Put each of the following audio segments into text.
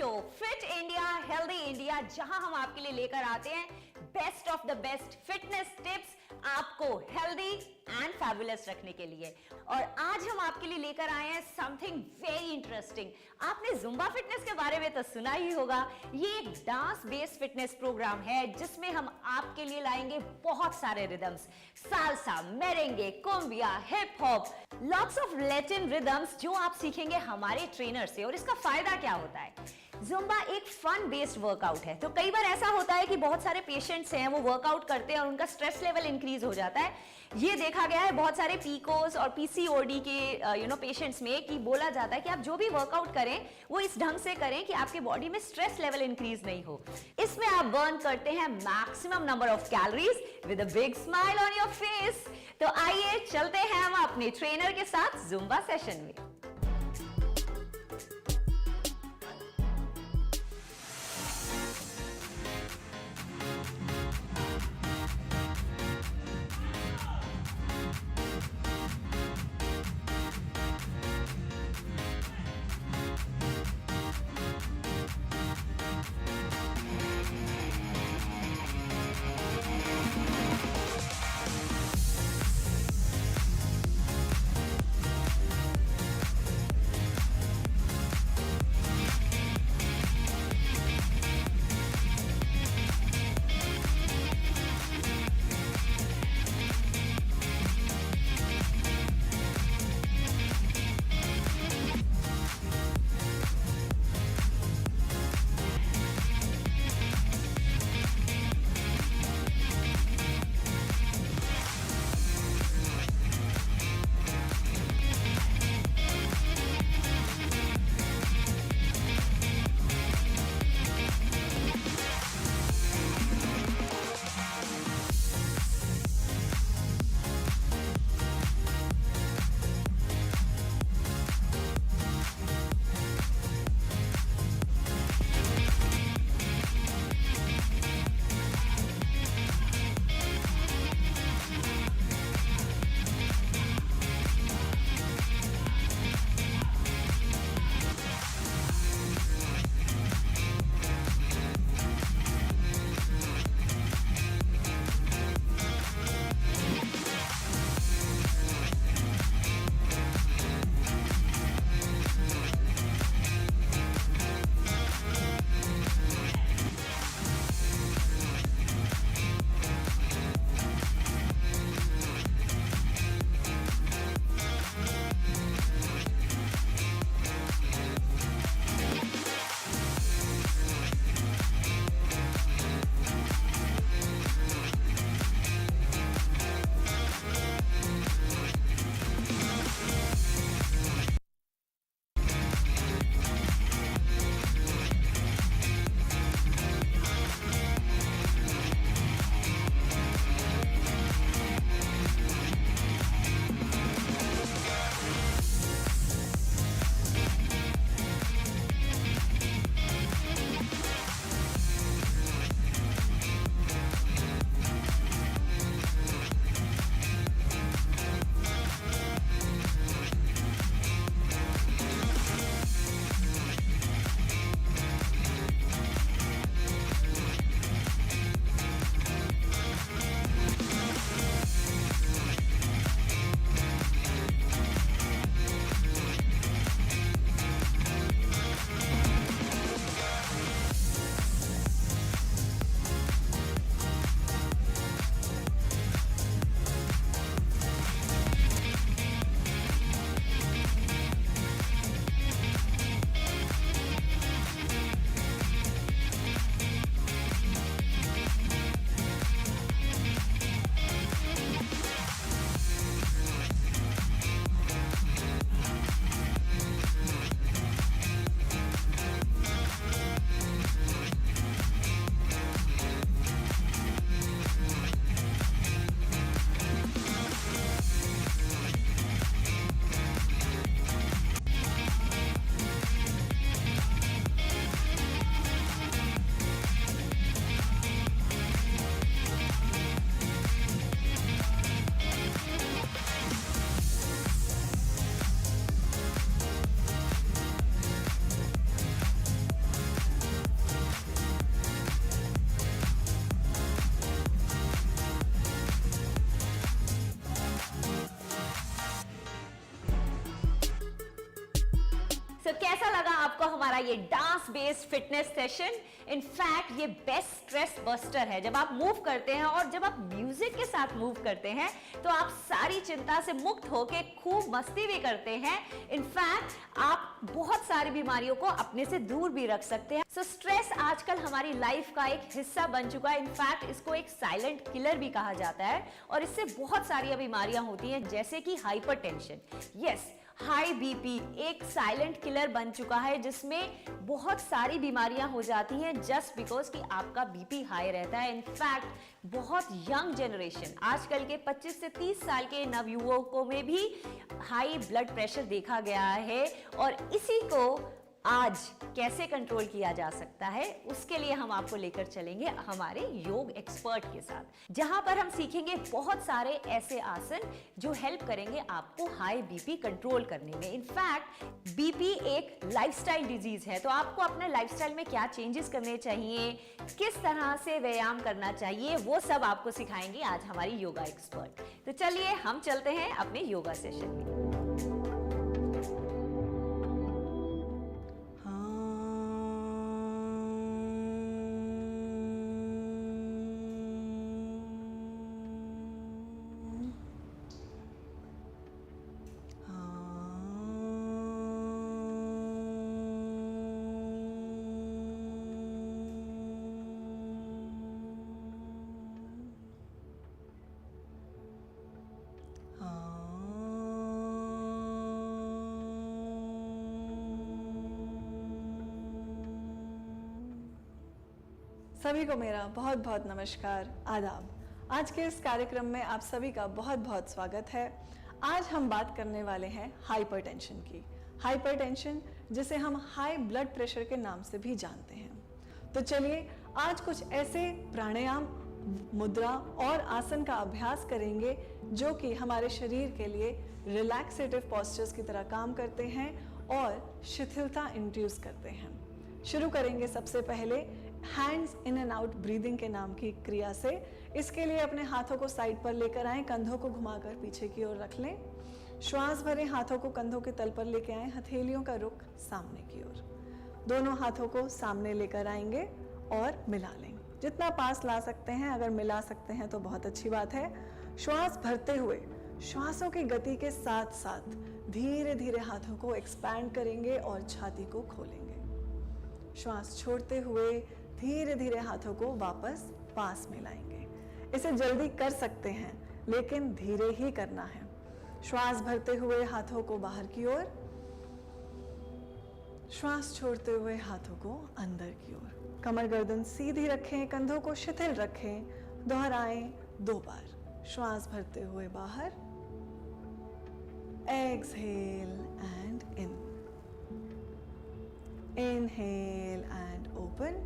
Show fit India healthy India, जहां हम आपके लिए लेकर आते हैं best of the best fitness tips आपको हेल्दी एंड फैबुलस रखने के लिए। और आज हम आपके लिए लेकर आए हैं समथिंग वेरी इंटरेस्टिंग। आपने जुम्बा फिटनेस के बारे में तो सुना ही होगा। ये एक डांस बेस्ड फिटनेस प्रोग्राम है जिसमें हम आपके लिए लाएंगे बहुत सारे rhythms, salsa, merengue, cumbia, hip hop, lots of Latin rhythms जो आप सीखेंगे हमारे ट्रेनर से। और इसका फायदा क्या होता है? जुम्बा एक फन बेस्ड वर्कआउट है, तो कई बार ऐसा होता है कि बहुत सारे पेशेंट्स हैं वो वर्कआउट करते हैं और उनका स्ट्रेस लेवल इंक्रीज हो जाता है। ये देखा गया है बहुत सारे पीकोस और पीसीओडी के पेशेंट्स में कि बोला जाता है कि आप जो भी वर्कआउट करें वो इस ढंग से करें कि आपके बॉडी में स्ट्रेस लेवल इंक्रीज नहीं हो। इसमें आप बर्न करते हैं maximum number of calories with a big smile on your face. तो आइए चलते हैं हम अपने ट्रेनर के साथ जुम्बा सेशन में। सो कैसा लगा आपको हमारा ये dance based fitness session? In fact ये बेस्ट स्ट्रेस बस्टर है। जब आप मूव करते हैं और जब आप म्यूजिक के साथ मूव करते हैं तो आप सारी चिंता से मुक्त होके खूब मस्ती भी करते हैं। इनफैक्ट आप बहुत सारी बीमारियों को अपने से दूर भी रख सकते हैं। सो स्ट्रेस आजकल हमारी लाइफ का एक हिस्सा बन चुका है। इनफैक्ट इसको एक साइलेंट किलर भी कहा जाता है और इससे बहुत सारी बीमारियां होती हैं, जैसे कि हाइपरटेंशन। यस, हाई बीपी एक साइलेंट किलर बन चुका है, जिसमें बहुत सारी बीमारियां हो जाती हैं जस्ट बिकॉज कि आपका बीपी हाई रहता है। इनफैक्ट बहुत यंग जनरेशन, आजकल के 25 से 30 साल के नवयुवकों में भी हाई ब्लड प्रेशर देखा गया है। और इसी को आज कैसे कंट्रोल किया जा सकता है, उसके लिए हम आपको लेकर चलेंगे हमारे योग एक्सपर्ट के साथ, जहां पर हम सीखेंगे बहुत सारे ऐसे आसन जो हेल्प करेंगे आपको हाई बीपी कंट्रोल करने में। इनफैक्ट बीपी एक लाइफस्टाइल डिजीज है, तो आपको अपने लाइफस्टाइल में क्या चेंजेस करने चाहिए, किस तरह से व्यायाम करना चाहिए, वो सब आपको सिखाएंगे आज हमारी योगा एक्सपर्ट। तो चलिए हम चलते हैं अपने योगा सेशन में। सभी को मेरा बहुत बहुत नमस्कार, आदाब। आज के इस कार्यक्रम में आप सभी का बहुत बहुत स्वागत है। आज हम बात करने वाले हैं हाइपरटेंशन की। हाइपरटेंशन जिसे हम हाई ब्लड प्रेशर के नाम से भी जानते हैं। तो चलिए आज कुछ ऐसे प्राणायाम, मुद्रा और आसन का अभ्यास करेंगे जो कि हमारे शरीर के लिए रिलैक्सेटिव पोस्चर्स की तरह काम करते हैं और शिथिलता इंड्यूस करते हैं। शुरू करेंगे सबसे पहले hands in and out breathing के नाम की क्रिया से। इसके लिए अपने हाथों को साइड पर लेकर आएं, कंधों को घुमाकर पीछे की ओर रख लें। श्वास भरें, हाथों को कंधों के तल पर लेकर आएं, हथेलियों का रुख सामने की ओर। दोनों हाथों को सामने लेकर आएंगे और मिला लेंगे, जितना पास ला सकते हैं। अगर मिला सकते हैं तो बहुत अच्छी बात है। श्वास भरते हुए श्वासों की गति के साथ साथ धीरे धीरे हाथों को एक्सपैंड करेंगे और छाती को खोलेंगे। श्वास छोड़ते हुए धीरे धीरे हाथों को वापस पास में लाएंगे। इसे जल्दी कर सकते हैं लेकिन धीरे ही करना है। श्वास भरते हुए हाथों को बाहर की ओर, श्वास छोड़ते हुए हाथों को अंदर की ओर। कमर गर्दन सीधी रखें, कंधों को शिथिल रखें। दोहराएं 2 बार। श्वास भरते हुए बाहर, exhale and in, inhale and open,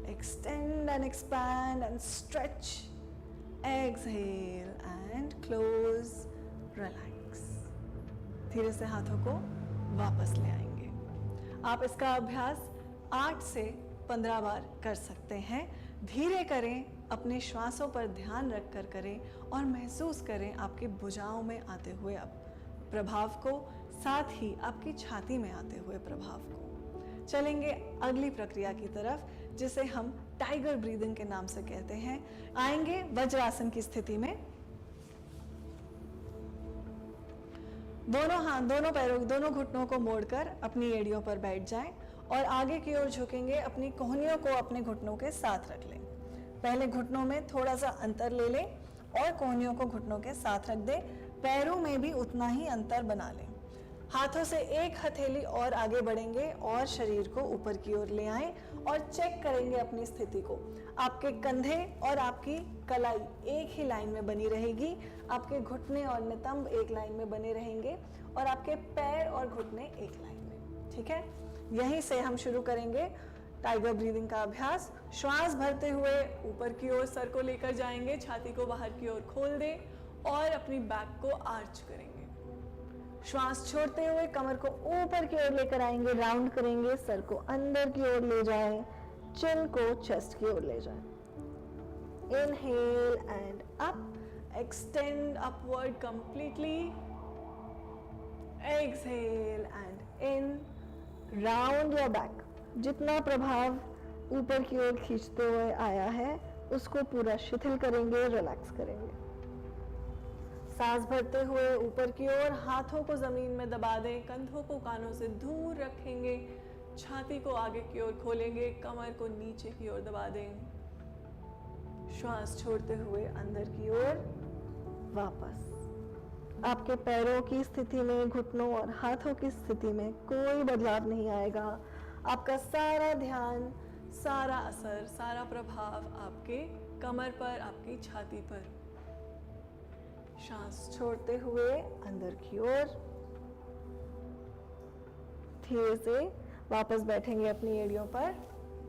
extend and expand and stretch, exhale and close, relax। धीरे से हाथों को वापस ले आएंगे। आप इसका अभ्यास 8 से 15 बार कर सकते हैं। धीरे करें, अपने श्वासों पर ध्यान रखकर करें और महसूस करें आपकी भुजाओं में आते हुए प्रभाव को, साथ ही आपकी छाती में आते हुए प्रभाव को। चलेंगे अगली प्रक्रिया की तरफ, जिसे हम टाइगर ब्रीदिंग के नाम से कहते हैं। आएंगे वज्रासन की स्थिति में। दोनों हाथ, दोनों पैरों, दोनों घुटनों को मोड़कर अपनी एड़ियों पर बैठ जाएं और आगे की ओर झुकेंगे। अपनी कोहनियों को अपने घुटनों के साथ रख लें। पहले घुटनों में थोड़ा सा अंतर ले लें और कोहनियों को घुटनों के साथ रख दें। पैरों में भी उतना ही अंतर बना लें। हाथों से एक हथेली और आगे बढ़ेंगे और शरीर को ऊपर की ओर ले आएं और चेक करेंगे अपनी स्थिति को। आपके कंधे और आपकी कलाई एक ही लाइन में बनी रहेगी। आपके घुटने और नितंब एक लाइन में बने रहेंगे और आपके पैर और घुटने एक लाइन में। ठीक है, यहीं से हम शुरू करेंगे टाइगर ब्रीदिंग का अभ्यास। श्वास भरते हुए ऊपर की ओर सर को लेकर जाएंगे, छाती को बाहर की ओर खोल दें और अपनी बैक को आर्च करेंगे। श्वास छोड़ते हुए कमर को ऊपर की ओर लेकर आएंगे, राउंड करेंगे, सर को अंदर की ओर ले जाएं, चिन को चेस्ट की ओर ले जाएं। Inhale and up, extend upward completely, exhale and in, round your back. जितना प्रभाव ऊपर की ओर खींचते हुए आया है उसको पूरा शिथिल करेंगे, रिलैक्स करेंगे। सांस भरते हुए ऊपर की ओर, हाथों को जमीन में दबा दें, कंधों को कानों से दूर रखेंगे, छाती को आगे की ओर खोलेंगे, कमर को नीचे की ओर दबा दें। श्वास छोड़ते हुए अंदर की ओर वापस। आपके पैरों की स्थिति में, घुटनों और हाथों की स्थिति में कोई बदलाव नहीं आएगा। आपका सारा ध्यान, सारा असर, सारा प्रभाव आपके कमर पर, आपकी छाती पर। सांस छोड़ते हुए अंदर की ओर धीरे से वापस बैठेंगे अपनी एड़ियों पर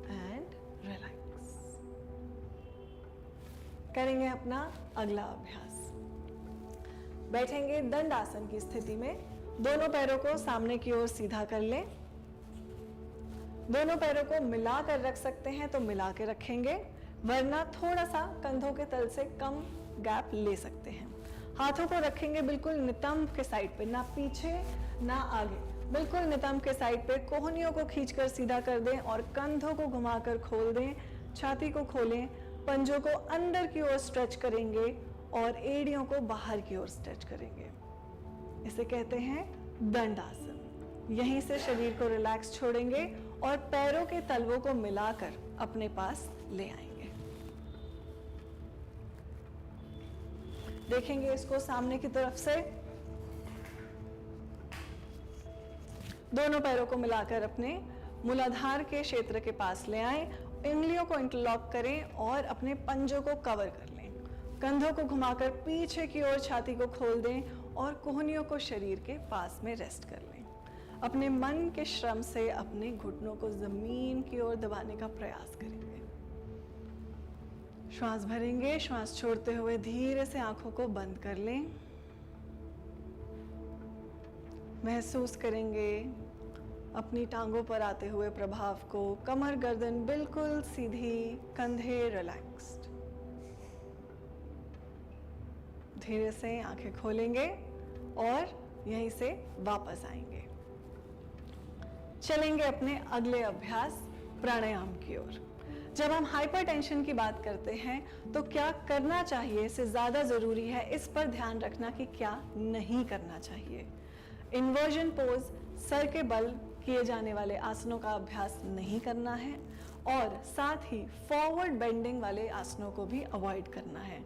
एंड रिलैक्स। करेंगे अपना अगला अभ्यास। बैठेंगे दंड आसन की स्थिति में। दोनों पैरों को सामने की ओर सीधा कर लें। दोनों पैरों को मिला कर रख सकते हैं तो मिला के रखेंगे, वरना थोड़ा सा कंधों के तल से कम गैप ले सकते हैं। हाथों को रखेंगे बिल्कुल नितंब के साइड पे, ना पीछे ना आगे, बिल्कुल नितंब के साइड पे। कोहनियों को खींचकर सीधा कर दें और कंधों को घुमाकर खोल दें, छाती को खोलें, पंजों को अंदर की ओर स्ट्रेच करेंगे और एड़ियों को बाहर की ओर स्ट्रेच करेंगे। इसे कहते हैं दंड आसन। यहीं से शरीर को रिलैक्स छोड़ेंगे और पैरों के तलवों को मिलाकर अपने पास ले आएंगे। देखेंगे इसको सामने की तरफ से। दोनों पैरों को मिलाकर अपने मूलाधार के क्षेत्र के पास ले आएं, उंगलियों को इंटरलॉक करें और अपने पंजों को कवर कर लें। कंधों को घुमाकर पीछे की ओर छाती को खोल दें और कोहनियों को शरीर के पास में रेस्ट कर लें। अपने मन के श्रम से अपने घुटनों को जमीन की ओर दबाने का प्रयास करेंगे। श्वास भरेंगे, श्वास छोड़ते हुए धीरे से आंखों को बंद कर लें। महसूस करेंगे अपनी टांगों पर आते हुए प्रभाव को। कमर गर्दन बिल्कुल सीधी, कंधे रिलैक्स्ड। धीरे से आंखें खोलेंगे और यहीं से वापस आएंगे। चलेंगे अपने अगले अभ्यास प्राणायाम की ओर। जब हम हाइपरटेंशन की बात करते हैं तो क्या करना चाहिए से ज्यादा जरूरी है इस पर ध्यान रखना कि क्या नहीं करना चाहिए। इन्वर्जन पोज, सर के बल किए जाने वाले आसनों का अभ्यास नहीं करना है और साथ ही फॉरवर्ड बेंडिंग वाले आसनों को भी अवॉइड करना है।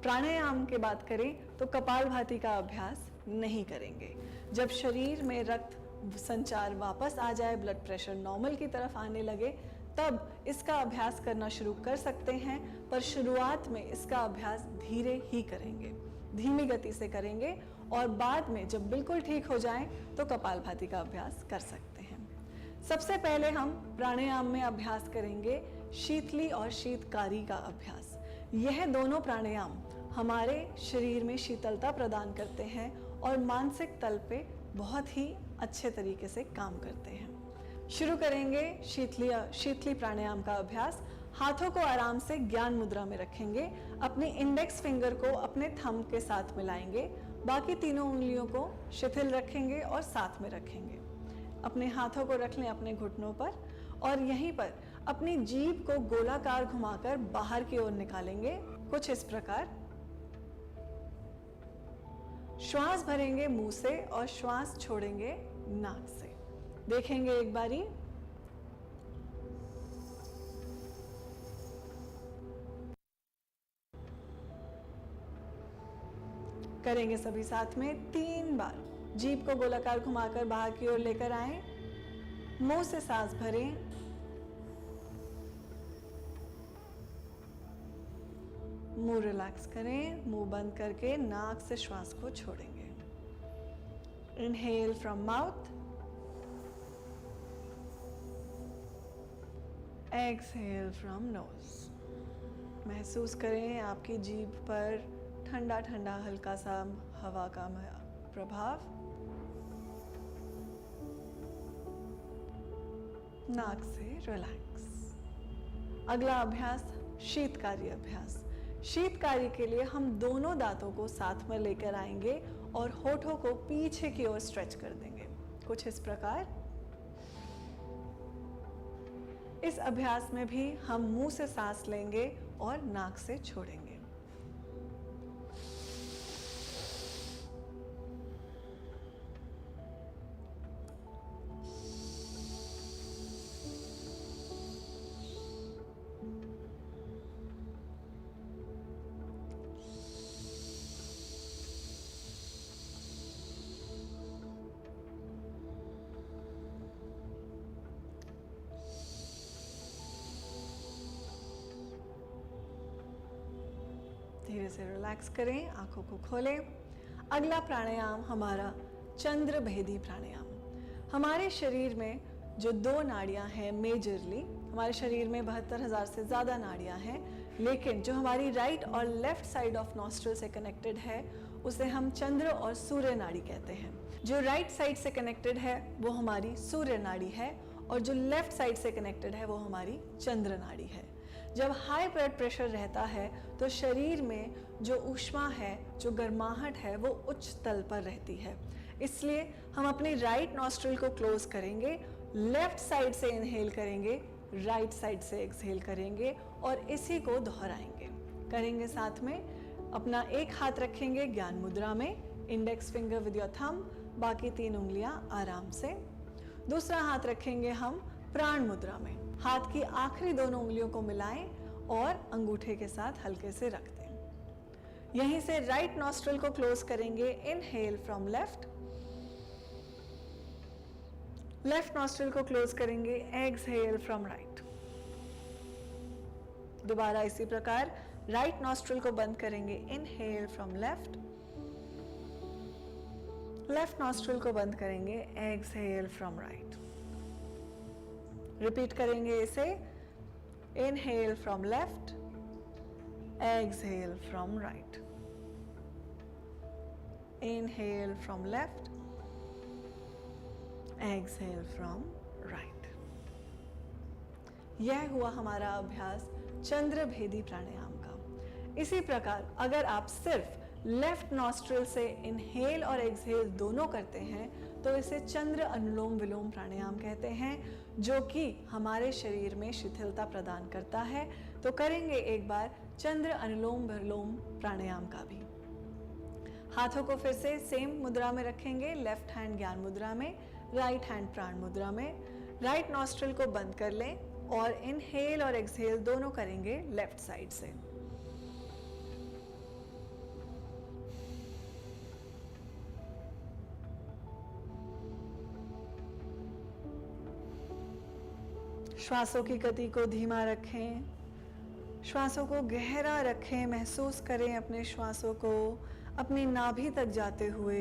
प्राणायाम की बात करें तो कपालभाति का अभ्यास नहीं करेंगे। जब शरीर में रक्त संचार वापस आ जाए, ब्लड प्रेशर नॉर्मल की तरफ आने लगे, तब इसका अभ्यास करना शुरू कर सकते हैं, पर शुरुआत में इसका अभ्यास धीरे ही करेंगे, धीमी गति से करेंगे और बाद में जब बिल्कुल ठीक हो जाएं तो कपालभाति का अभ्यास कर सकते हैं। सबसे पहले हम प्राणायाम में अभ्यास करेंगे शीतली और शीतकारी का अभ्यास। यह दोनों प्राणायाम हमारे शरीर में शीतलता प्रदान करते हैं और मानसिक तल पे बहुत ही अच्छे तरीके से काम करते हैं। शुरू करेंगे शीतली प्राणायाम का अभ्यास। हाथों को आराम से ज्ञान मुद्रा में रखेंगे। अपने इंडेक्स फिंगर को अपने थंब के साथ मिलाएंगे, बाकी तीनों उंगलियों को शिथिल रखेंगे और साथ में रखेंगे। अपने हाथों को रख लें अपने घुटनों पर और यहीं पर अपनी जीभ को गोलाकार घुमाकर बाहर की ओर निकालेंगे, कुछ इस प्रकार। श्वास भरेंगे मुंह से और श्वास छोड़ेंगे नाक से। देखेंगे एक बारी। करेंगे सभी साथ में 3 बार। जीभ को गोलाकार घुमाकर बाहर की ओर लेकर आएं, मुंह से सांस भरें, मुंह रिलैक्स करें, मुंह बंद करके नाक से श्वास को छोड़ेंगे। Inhale from mouth, exhale from knows. महसूस करें आपकी जीभ पर ठंडा ठंडा हल्का सा हवा का प्रभाव। नाक से रिलैक्स। अगला अभ्यास शीतकारी अभ्यास। शीतकारी के लिए हम दोनों दांतों को साथ में लेकर आएंगे और होठों को पीछे की ओर स्ट्रेच कर देंगे, कुछ इस प्रकार। इस अभ्यास में भी हम मुंह से सांस लेंगे और नाक से छोड़ेंगे। धीरे से रिलैक्स करें, आंखों को खोलें। अगला प्राणायाम हमारा चंद्र भेदी प्राणायाम। हमारे शरीर में जो 2 नाड़ियां हैं मेजरली, हमारे शरीर में 72,000 से ज़्यादा नाड़ियां हैं, लेकिन जो हमारी राइट और लेफ्ट साइड ऑफ नॉस्ट्रल से कनेक्टेड है उसे हम चंद्र और सूर्य नाड़ी कहते हैं। जो राइट साइड से कनेक्टेड है वो हमारी सूर्य नाड़ी है और जो लेफ्ट साइड से कनेक्टेड है वो हमारी चंद्र नाड़ी है। जब हाई ब्लड प्रेशर रहता है तो शरीर में जो ऊष्मा है, जो गर्माहट है, वो उच्च तल पर रहती है। इसलिए हम अपनी राइट नॉस्ट्रल को क्लोज करेंगे, लेफ्ट साइड से इनहेल करेंगे, राइट साइड से एक्सहेल करेंगे और इसी को दोहराएंगे। करेंगे साथ में, अपना एक हाथ रखेंगे ज्ञान मुद्रा में, index finger with your thumb, बाकी 3 उंगलियां आराम से। दूसरा हाथ रखेंगे हम प्राण मुद्रा में, हाथ की आखिरी दोनों उंगलियों को मिलाएं और अंगूठे के साथ हल्के से रख दें। यहीं से राइट नॉस्ट्रल को क्लोज करेंगे, inhale from left, left nostril को क्लोज करेंगे, एक्सहेल फ्रॉम राइट। दोबारा इसी प्रकार राइट नॉस्ट्रल को बंद करेंगे, inhale from left, left nostril को बंद करेंगे, एक्सहेल फ्रॉम राइट। रिपीट करेंगे इसे, inhale from left, exhale from right, inhale from left, exhale from right. यह हुआ हमारा अभ्यास चंद्र भेदी प्राणायाम का। इसी प्रकार अगर आप सिर्फ लेफ्ट नॉस्ट्रल से इनहेल और एक्सहेल दोनों करते हैं तो इसे चंद्र अनुलोम विलोम प्राणायाम कहते हैं, जो कि हमारे शरीर में शिथिलता प्रदान करता है। तो करेंगे एक बार चंद्र अनुलोम विलोम प्राणायाम का भी। हाथों को फिर से सेम मुद्रा में रखेंगे, लेफ्ट हैंड ज्ञान मुद्रा में, राइट हैंड प्राण मुद्रा में। राइट नॉस्ट्रल को बंद कर लें और इनहेल और एक्सहेल दोनों करेंगे लेफ्ट साइड से। श्वासों की गति को धीमा रखें, श्वासों को गहरा रखें, महसूस करें अपने श्वासों को अपनी नाभि तक जाते हुए।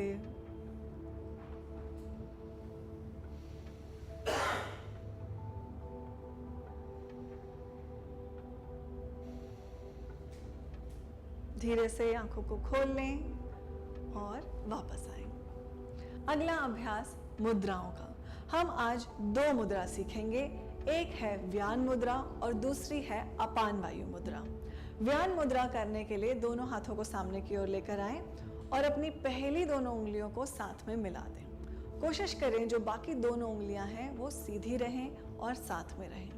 धीरे से आंखों को खोल लें और वापस आएं। अगला अभ्यास मुद्राओं का। हम आज 2 मुद्रा सीखेंगे, एक है व्यान मुद्रा और दूसरी है अपान वायु मुद्रा। व्यान मुद्रा करने के लिए दोनों हाथों को सामने की ओर लेकर आएं और अपनी पहली दोनों उंगलियों को साथ में मिला दें। कोशिश करें जो बाकी दोनों उंगलियां हैं वो सीधी रहें और साथ में रहें।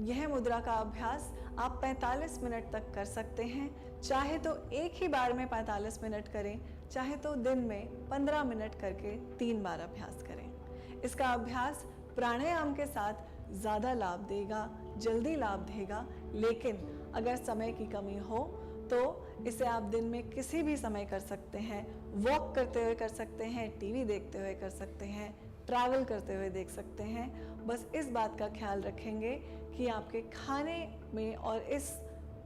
यह मुद्रा का अभ्यास आप 45 मिनट तक कर सकते हैं। चाहे तो एक ही बार में 45 मिनट करें, चाहे तो दिन में 15 मिनट करके 3 बार अभ्यास करें। इसका अभ्यास प्राणायाम के साथ ज़्यादा लाभ देगा, जल्दी लाभ देगा, लेकिन अगर समय की कमी हो तो इसे आप दिन में किसी भी समय कर सकते हैं। वॉक करते हुए कर सकते हैं, टीवी देखते हुए कर सकते हैं, ट्रैवल करते हुए देख सकते हैं। बस इस बात का ख्याल रखेंगे कि आपके खाने में और इस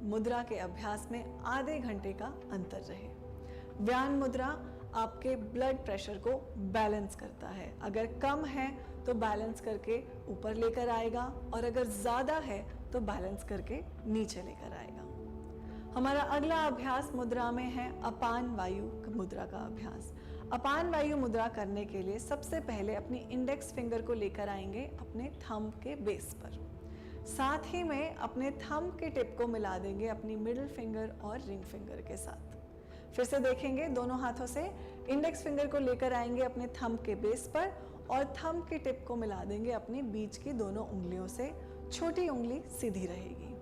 मुद्रा के अभ्यास में आधे घंटे का अंतर रहे। व्यान मुद्रा आपके ब्लड प्रेशर को बैलेंस करता है। अगर कम है तो बैलेंस करके ऊपर लेकर आएगा और अगर ज़्यादा है तो बैलेंस करके नीचे लेकर आएगा। हमारा अगला अभ्यास मुद्रा में है अपान वायु मुद्रा का अभ्यास। अपान वायु मुद्रा करने के लिए सबसे पहले अपनी इंडेक्स फिंगर को लेकर आएंगे अपने थंब के बेस पर। साथ ही में अपने थंब के टिप को मिला देंगे अपनी मिडिल फिंगर और रिंग फिंगर के साथ। फिर से देखेंगे, दोनों हाथों से इंडेक्स फिंगर को लेकर आएंगे अपने थंब के बेस पर और थंब के टिप को मिला देंगे अपनी बीच की दोनों उंगलियों से। छोटी उंगली सीधी रहेगी।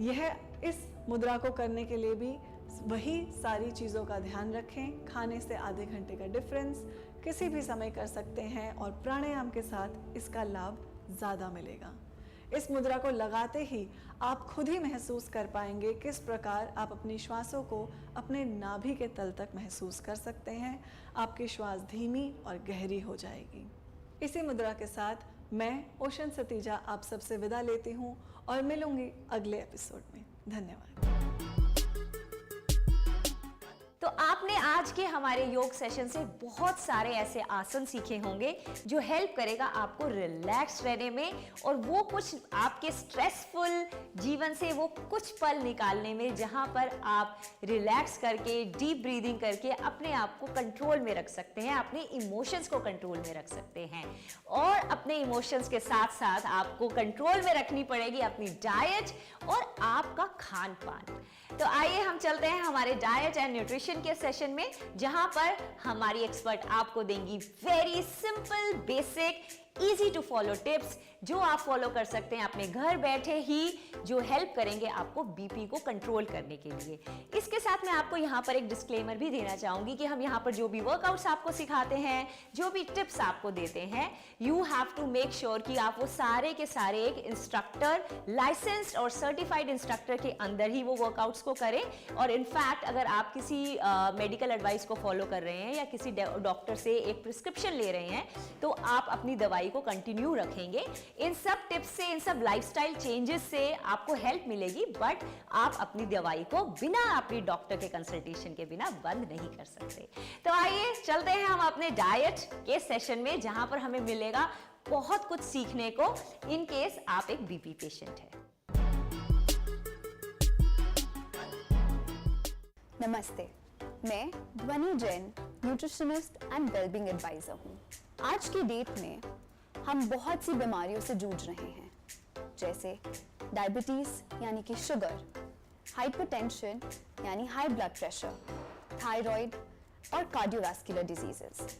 यह इस मुद्रा को करने के लिए भी वही सारी चीज़ों का ध्यान रखें। खाने से आधे घंटे का डिफरेंस किसी भी समय कर सकते हैं और प्राणायाम के साथ इसका लाभ ज़्यादा मिलेगा। इस मुद्रा को लगाते ही आप खुद ही महसूस कर पाएंगे किस प्रकार आप अपनी श्वासों को अपने नाभि के तल तक महसूस कर सकते हैं। आपकी श्वास धीमी और गहरी हो जाएगी। इसी मुद्रा के साथ मैं ओशन सतीजा आप सबसे विदा लेती हूँ और मिलूंगी अगले एपिसोड में। धन्यवाद। तो आपने आज के हमारे योग सेशन से बहुत सारे ऐसे आसन सीखे होंगे जो हेल्प करेगा आपको रिलैक्स रहने में और वो कुछ आपके स्ट्रेसफुल जीवन से वो कुछ पल निकालने में जहां पर आप रिलैक्स करके डीप ब्रीदिंग करके अपने आप को कंट्रोल में रख सकते हैं, अपने इमोशंस को कंट्रोल में रख सकते हैं। और अपने इमोशंस के साथ साथ आपको कंट्रोल में रखनी पड़ेगी अपनी डाइट और आपका खान पान। तो आइए हम चलते हैं हमारे डाइट एंड न्यूट्रिशन के सेशन में, जहां पर हमारी एक्सपर्ट आपको देंगी very simple basic easy to follow tips जो आप फॉलो कर सकते हैं अपने घर बैठे ही, जो हेल्प करेंगे आपको बीपी को कंट्रोल करने के लिए। इसके साथ मैं आपको यहाँ पर एक डिस्क्लेमर भी देना चाहूंगी कि हम यहाँ पर जो भी वर्कआउट्स आपको सिखाते हैं, जो भी टिप्स आपको देते हैं, you have to make sure कि आप वो सारे के सारे एक इंस्ट्रक्टर, लाइसेंस्ड और सर्टिफाइड इंस्ट्रक्टर के अंदर ही वो वर्कआउट्स को करें। और इनफैक्ट अगर आप किसी मेडिकल एडवाइस को फॉलो कर रहे हैं या किसी डॉक्टर से एक प्रिस्क्रिप्शन ले रहे हैं तो आप अपनी दवाई को कंटिन्यू रखेंगे। इन सब टिप्स से, इन सब लाइफस्टाइल चेंजेस से आपको हेल्प मिलेगी, बट आप अपनी दवाई को बिना अपनी डॉक्टर के कंसल्टेशन के बिना बंद नहीं कर सकते। तो आइए चलते हैं हम अपने डाइट के सेशन में, जहां पर हमें मिलेगा बहुत कुछ सीखने को इन केस आप एक बीपी पेशेंट है। नमस्ते, मैं Dhwani Jain, nutritionist and wellbeing adviser हूँ। आज की डेट में हम बहुत सी बीमारियों से जूझ रहे हैं, जैसे डायबिटीज यानी कि शुगर, हाइपरटेंशन यानी हाई ब्लड प्रेशर, थायराइड और कार्डियोवैस्कुलर डिजीजेस।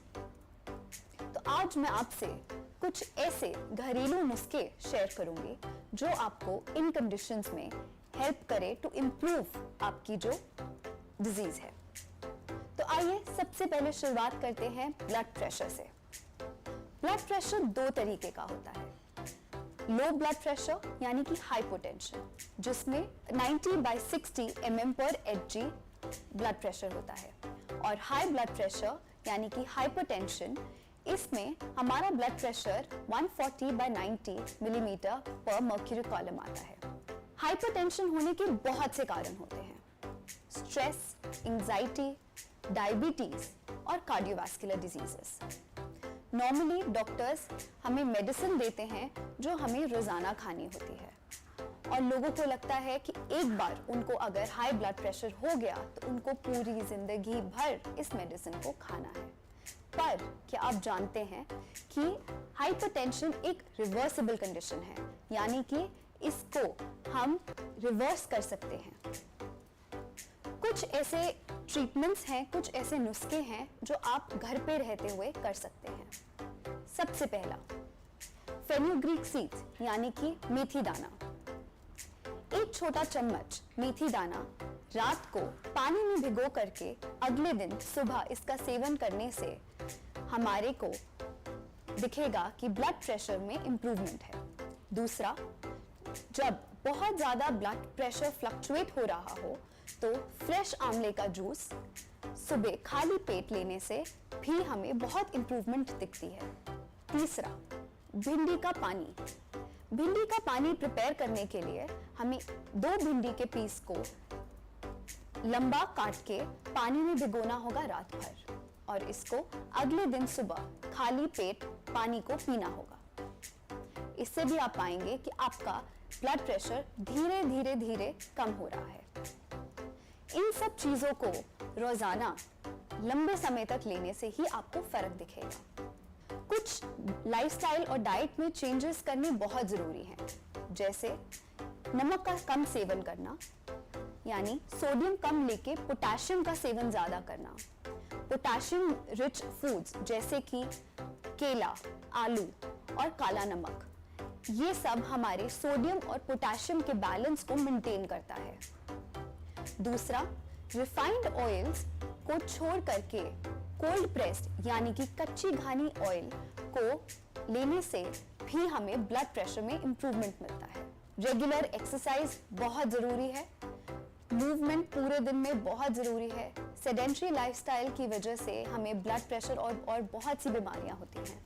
तो आज मैं आपसे कुछ ऐसे घरेलू नुस्खे शेयर करूंगी जो आपको इन कंडीशंस में हेल्प करे टू इम्प्रूव आपकी जो डिजीज है। तो आइए सबसे पहले शुरुआत करते हैं ब्लड प्रेशर से। ब्लड प्रेशर दो तरीके का होता है, लो ब्लड प्रेशर यानी कि हाइपोटेंशन, जिसमें 90/60 mm/Hg ब्लड प्रेशर होता है, और हाई ब्लड प्रेशर यानी कि हाइपरटेंशन, इसमें हमारा ब्लड प्रेशर 140/90 mm/Hg आता है। हाइपरटेंशन होने के बहुत से कारण होते हैं, स्ट्रेस, एंजाइटी, डायबिटीज और कार्डियोवैस्कुलर डिजीजेस। नॉर्मली डॉक्टर्स हमें मेडिसिन देते हैं जो हमें रोजाना खानी होती है, और लोगों को लगता है कि एक बार उनको अगर हाई ब्लड प्रेशर हो गया तो उनको पूरी जिंदगी भर इस मेडिसिन को खाना है। पर क्या आप जानते हैं कि हाइपरटेंशन एक रिवर्सिबल कंडीशन है, यानी कि इसको हम रिवर्स कर सकते हैं। कुछ ऐसे ट्रीटमेंट्स हैं, कुछ ऐसे नुस्खे हैं जो आप घर पे रहते हुए कर सकते हैं। सबसे पहला, फेनुग्रीक सीड्स यानी कि मेथी दाना। एक छोटा चम्मच मेथी दाना रात को पानी में भिगो करके अगले दिन सुबह इसका सेवन करने से हमारे को दिखेगा कि ब्लड प्रेशर में इंप्रूवमेंट है। दूसरा, जब बहुत ज्यादा ब्लड प्रेशर फ्लक्चुएट हो रहा हो तो फ्रेश आंवले का जूस सुबह खाली पेट लेने से भी हमें बहुत इंप्रूवमेंट दिखती है। तीसरा, भिंडी का पानी। भिंडी का पानी प्रिपेयर करने के लिए हमें 2 भिंडी के पीस को लंबा काट के पानी में भिगोना होगा रात भर, और इसको अगले दिन सुबह खाली पेट पानी को पीना होगा। इससे भी आप पाएंगे कि आपका ब्लड प्रेशर धीरे धीरे धीरे कम हो रहा है। इन सब चीजों को रोजाना लंबे समय तक लेने से ही आपको फर्क दिखेगा। कुछ लाइफस्टाइल और डाइट में चेंजेस करने बहुत जरूरी हैं, जैसे नमक का कम सेवन करना, यानी सोडियम कम लेके पोटेशियम का सेवन ज्यादा करना। पोटेशियम रिच फूड्स जैसे कि केला, आलू और काला नमक, ये सब हमारे सोडियम और पोटेशियम के बैलेंस को मेंटेन करता है। दूसरा, रिफाइंड ऑयल्स को छोड़ करके कोल्ड प्रेस्ड यानी कि कच्ची घानी ऑयल को लेने से भी हमें ब्लड प्रेशर में इंप्रूवमेंट मिलता है। रेगुलर एक्सरसाइज बहुत जरूरी है। मूवमेंट पूरे दिन में बहुत जरूरी है। सेडेंट्री लाइफस्टाइल की वजह से हमें ब्लड प्रेशर और बहुत सी बीमारियां होती हैं।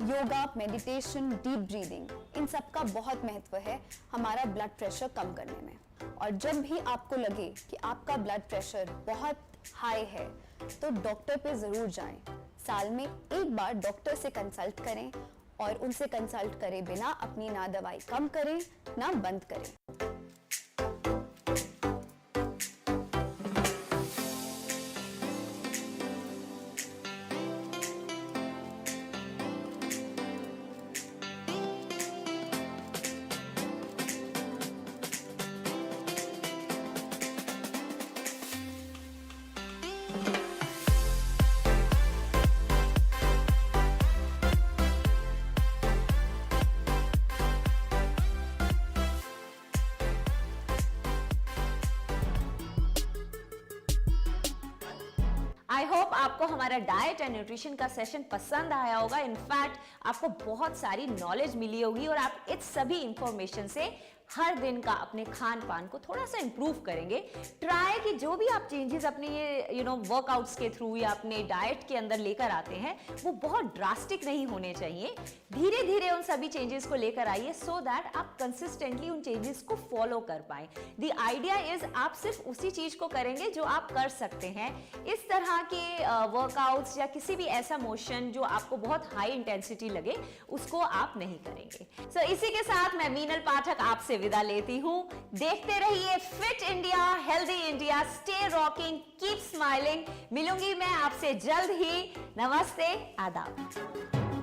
योगा, मेडिटेशन, डीप ब्रीदिंग, इन सब का बहुत महत्व है हमारा ब्लड प्रेशर कम करने में। और जब भी आपको लगे कि आपका ब्लड प्रेशर बहुत हाई है तो डॉक्टर पे जरूर जाएं। साल में एक बार डॉक्टर से कंसल्ट करें और उनसे कंसल्ट करे बिना अपनी ना दवाई कम करें ना बंद करें। आई होप आपको हमारा डाइट एंड न्यूट्रिशन का सेशन पसंद आया होगा। इनफैक्ट आपको बहुत सारी नॉलेज मिली होगी और आप इस सभी इंफॉर्मेशन से हर दिन का अपने खान पान को थोड़ा सा इंप्रूव करेंगे। ट्राई कि जो भी आप चेंजेस अपने ये वर्कआउट्स के थ्रू या अपने डाइट के अंदर लेकर आते हैं वो बहुत ड्रास्टिक नहीं होने चाहिए। धीरे धीरे उन सभी चेंजेस को लेकर आइए सो दैट आप कंसिस्टेंटली उन चेंजेस को फॉलो कर पाए। द आइडिया इज आप सिर्फ उसी चीज को करेंगे जो आप कर सकते हैं। इस तरह के वर्कआउट्स या किसी भी ऐसा मोशन जो आपको बहुत हाई इंटेंसिटी लगे उसको आप नहीं करेंगे। सो इसी के साथ मैं मीनल पाठक आपसे विदा लेती हूं। देखते रहिए fit India, healthy India, stay rocking, keep smiling. मिलूंगी मैं आपसे जल्द ही। नमस्ते, आदाब।